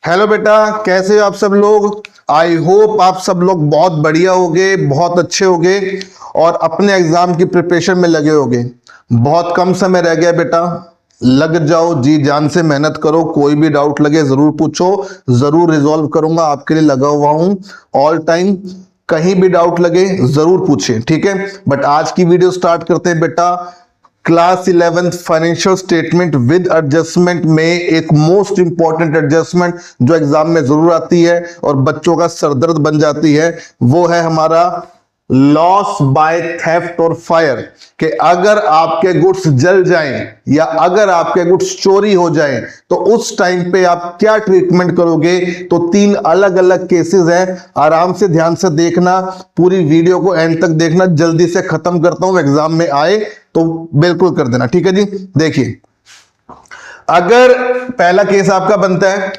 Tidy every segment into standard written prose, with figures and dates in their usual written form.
Hello बेटा, कैसे हो आप सब लोग। आई होप आप सब लोग बहुत बढ़िया होगे, बहुत अच्छे होगे और अपने एग्जाम की प्रिपरेशन में लगे होगे। बहुत कम समय रह गया बेटा, लग जाओ, जी जान से मेहनत करो। कोई भी डाउट लगे जरूर पूछो, जरूर रिजॉल्व करूंगा, आपके लिए लगा हुआ हूं ऑल टाइम। कहीं भी डाउट लगे जरूर पूछें, ठीक है। बट आज की वीडियो स्टार्ट करते हैं बेटा। Class 11th financial statement with adjustment में एक मोस्ट इंपॉर्टेंट एडजस्टमेंट जो एग्जाम में जरूर आती है और बच्चों का सरदर्द बन जाती है, वो है हमारा लॉस बाय थेफ्ट और फायर। कि अगर आपके गुड्स जल जाएं या अगर आपके गुड्स चोरी हो जाएं तो उस टाइम पे आप क्या ट्रीटमेंट करोगे। तो 3 अलग अलग केसेस हैं, आराम से ध्यान से देखना, पूरी वीडियो को एंड तक देखना। जल्दी से खत्म करता हूं, एग्जाम में आए तो बिल्कुल कर देना, ठीक है जी। देखिए, अगर पहला केस आपका बनता है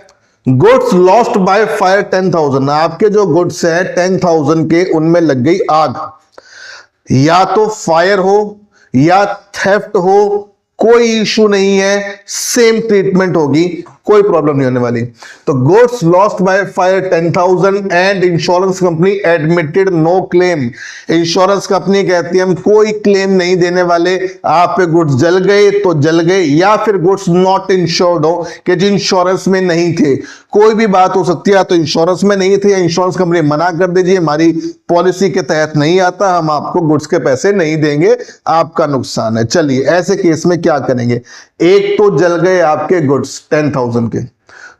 गुड्स लॉस्ट बाय फायर 10,000, आपके जो गुड्स हैं 10,000 के, उनमें लग गई आग। या तो फायर हो या थेफ्ट हो, कोई इशू नहीं है, सेम ट्रीटमेंट होगी, कोई प्रॉब्लम नहीं होने वाली। तो goods lost by fire 10,000 and insurance company admitted no claim. Insurance company कहती है हम कोई क्लेम नहीं देने वाले, आप पे गुड्स जल गए तो जल गए, या फिर गुड्स नॉट इंश्योर्ड हो कि जो इंश्योरेंस में नहीं थे। कोई भी बात हो सकती है, तो इंश्योरेंस में नहीं थे या इंश्योरेंस कंपनी मना कर दीजिए हमारी पॉलिसी के तहत नहीं आता, हम आपको गुड्स के पैसे नहीं देंगे, आपका नुकसान है। चलिए, ऐसे केस में क्या करेंगे। एक तो जल गए आपके गुड्स 10,000 के,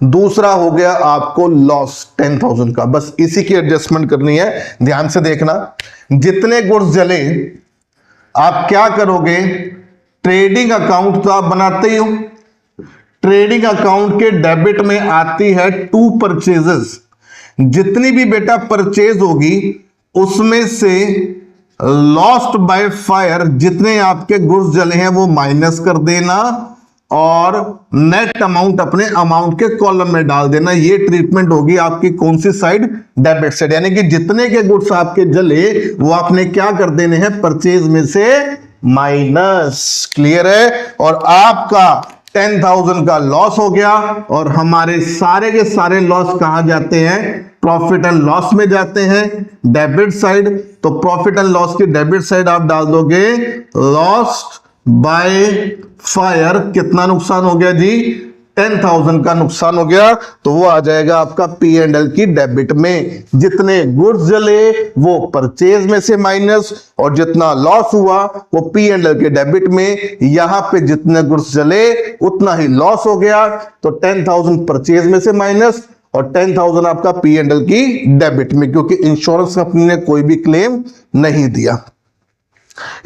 दूसरा हो गया आपको लॉस 10,000 का। बस इसी की एडजस्टमेंट करनी है, ध्यान से देखना। जितने गुड्स जले आप क्या करोगे, ट्रेडिंग अकाउंट तो आप बनाते ही हो, ट्रेडिंग अकाउंट के डेबिट में आती है 2 परचेजेस। जितनी भी बेटा परचेज होगी उसमें से लॉस्ट बाय फायर जितने आपके गुड्स जले हैं वो माइनस कर देना और नेट अमाउंट अपने अमाउंट के कॉलम में डाल देना। ये ट्रीटमेंट होगी आपकी कौन सी साइड, डेबिट साइड। यानी कि जितने के गुड्स आपके जले वो आपने क्या कर देने हैं, परचेज में से माइनस। क्लियर है। और आपका 10,000 का लॉस हो गया और हमारे सारे के सारे लॉस कहां जाते हैं, प्रॉफिट एंड लॉस में जाते हैं, डेबिट साइड। तो प्रॉफिट एंड लॉस की डेबिट साइड आप डाल दोगे लॉस बाय फायर। कितना नुकसान हो गया जी, 10,000 का नुकसान हो गया। तो वो आ जाएगा आपका पी एंड एल की डेबिट में। जितने गुड्स जले वो परचेज में से माइनस और जितना लॉस हुआ वो पी एंड एल के डेबिट में। यहां पे जितने गुड्स जले उतना ही लॉस हो गया, तो 10,000 परचेज में से माइनस और 10,000 आपका पी एंड एल की डेबिट में, क्योंकि इंश्योरेंस कंपनी ने कोई भी क्लेम नहीं दिया।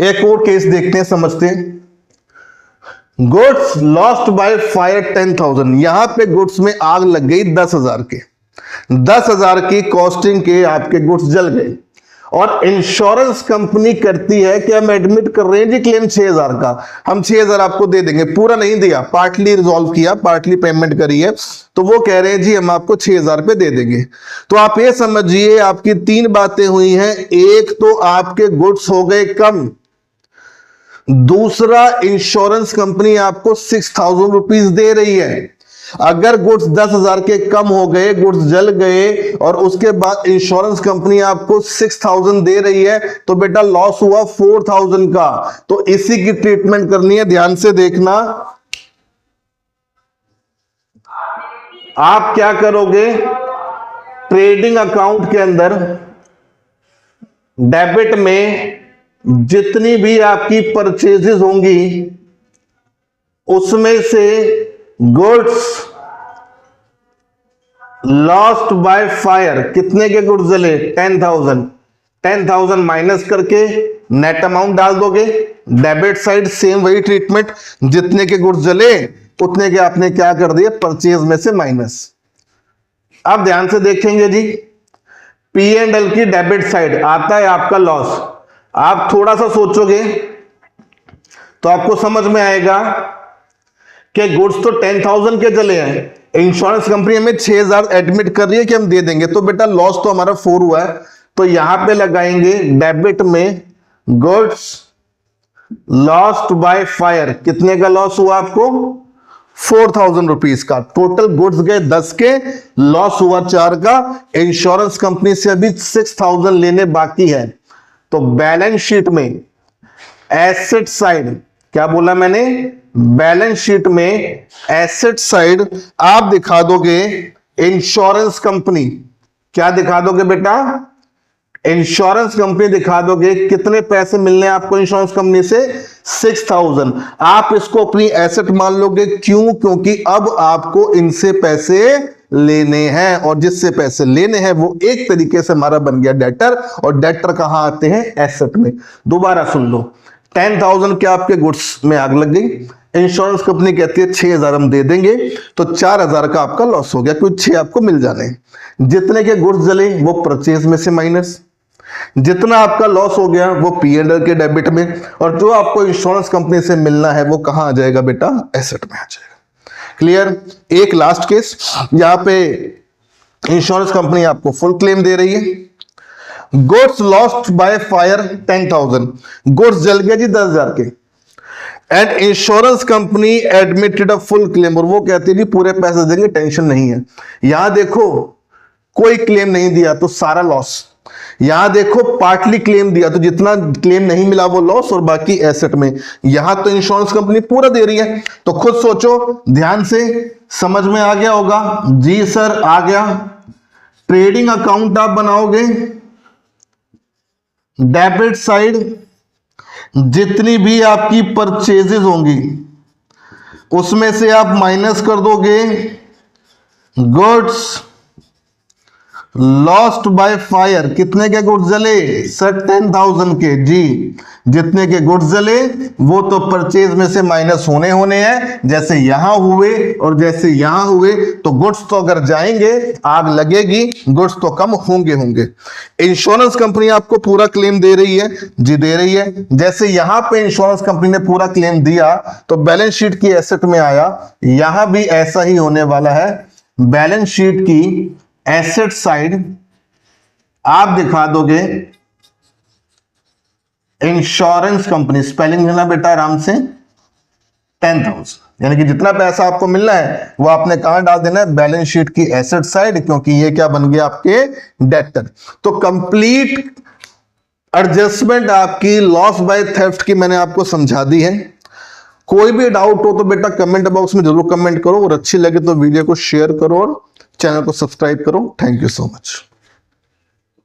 एक और केस देखते हैं, समझते हैं। गुड्स लॉस्ट बाय फायर 10,000, यहां पे गुड्स में आग लग गई 10,000 के, 10,000 की कॉस्टिंग के आपके गुड्स जल गए और इंश्योरेंस कंपनी करती है कि हम एडमिट कर रहे हैं जी क्लेम 6,000 का, हम 6,000 आपको दे देंगे। पूरा नहीं दिया, पार्टली रिजॉल्व किया, पार्टली पेमेंट करी है, तो वो कह रहे हैं जी हम आपको 6,000 पे दे देंगे। तो आप ये समझिए आपकी 3 बातें हुई हैं। एक तो आपके गुड्स हो गए कम, दूसरा इंश्योरेंस कंपनी आपको 6,000 रुपीज दे रही है। अगर गुड्स 10,000 के कम हो गए, गुड्स जल गए और उसके बाद इंश्योरेंस कंपनी आपको 6,000 दे रही है, तो बेटा लॉस हुआ 4,000 का। तो इसी की ट्रीटमेंट करनी है, ध्यान से देखना। आप क्या करोगे, ट्रेडिंग अकाउंट के अंदर डेबिट में जितनी भी आपकी परचेजेस होंगी उसमें से गुड्स लॉस्ट बाय फायर कितने के गुड्स जले, 10,000, 10,000 माइनस करके नेट अमाउंट डाल दोगे। डेबिट साइड सेम वही ट्रीटमेंट, जितने के गुड्स जले उतने के आपने क्या कर दिए, परचेज में से माइनस। अब ध्यान से देखेंगे जी, पी एंड एल की डेबिट साइड आता है आपका लॉस। आप थोड़ा सा सोचोगे तो आपको समझ में आएगा कि गुड्स तो 10,000 के जले हैं, इंश्योरेंस कंपनी हमें 6,000 एडमिट कर रही है कि हम दे देंगे, तो बेटा लॉस तो हमारा 4 हुआ है। तो यहां पे लगाएंगे डेबिट में गुड्स लॉस्ट बाय फायर, कितने का लॉस हुआ आपको, 4,000 रुपीज का। टोटल गुड्स गए 10 के, लॉस हुआ 4 का। इंश्योरेंस कंपनी से अभी 6,000 लेने बाकी है। तो बैलेंस शीट में एसेट साइड, क्या बोला मैंने, बैलेंस शीट में एसेट साइड आप दिखा दोगे इंश्योरेंस कंपनी। क्या दिखा दोगे बेटा, इंश्योरेंस कंपनी दिखा दोगे। कितने पैसे मिलने हैं आपको इंश्योरेंस कंपनी से, 6,000। आप इसको अपनी एसेट मान लोगे, क्यों, क्योंकि अब आपको इनसे पैसे लेने हैं, और जिससे पैसे लेने हैं वो एक तरीके से हमारा बन गया डेटर, और डेटर कहां आते हैं, एसेट में। दोबारा सुन लो, 10,000 के आपके गुड्स में आग लग गई, इंश्योरेंस कंपनी कहती है 6,000 हम दे देंगे, तो 4,000 का आपका लॉस हो गया, क्योंकि 6 आपको मिल जाने। जितने के गुड्स जले वो परचेज में से माइनस, जितना आपका लॉस हो गया वो P&L के डेबिट में, और जो आपको इंश्योरेंस कंपनी से मिलना है वो कहां आ जाएगा बेटा, एसेट में आ जाएगा। क्लियर। एक लास्ट केस, यहां पे इंश्योरेंस कंपनी आपको फुल क्लेम दे रही है। Goods lost by fire 10,000, goods जल गए जी 10,000 के, and insurance company admitted a full claim, और वो कहती है जी पूरे पैसे देंगे, टेंशन नहीं है। यहां देखो कोई क्लेम नहीं दिया तो सारा लॉस, यहां देखो पार्टली क्लेम दिया तो जितना क्लेम नहीं मिला वो लॉस, और बाकी एसेट में। यहां तो इंश्योरेंस कंपनी पूरा दे रही है, तो खुद सोचो, ध्यान से, समझ में आ गया होगा जी सर, आ गया। ट्रेडिंग अकाउंट आप बनाओगे, डेबिट साइड जितनी भी आपकी परचेजेस होंगी उसमें से आप माइनस कर दोगे गुड्स लॉस्ट बाय फायर। कितने के गुड्स जले सर, 10,000 के जी। जितने के गुड्स जले वो तो परचेज में से माइनस होने हैं, जैसे यहां हुए और जैसे यहां हुए। तो गुड्स तो अगर जाएंगे आग लगेगी, गुड्स तो कम होंगे। इंश्योरेंस कंपनी आपको पूरा क्लेम दे रही है जी, दे रही है। जैसे यहां पे इंश्योरेंस कंपनी ने पूरा क्लेम दिया तो बैलेंस शीट की एसेट में आया, यहां भी ऐसा ही होने वाला है। बैलेंस शीट की एसेट साइड आप दिखा दोगे इंश्योरेंस कंपनी, स्पेलिंग है ना बेटा आराम से, 10,000, यानी कि जितना पैसा आपको मिलना है वो आपने कहां डाल देना है, बैलेंस शीट की एसेट साइड, क्योंकि ये क्या बन गया आपके डेटर। तो कंप्लीट एडजस्टमेंट आपकी लॉस बाय थेफ्ट की मैंने आपको समझा दी है। कोई भी डाउट हो तो बेटा कमेंट बॉक्स में जरूर कमेंट करो, और अच्छी लगे तो वीडियो को शेयर करो और चैनल को सब्सक्राइब करो। Thank you so much.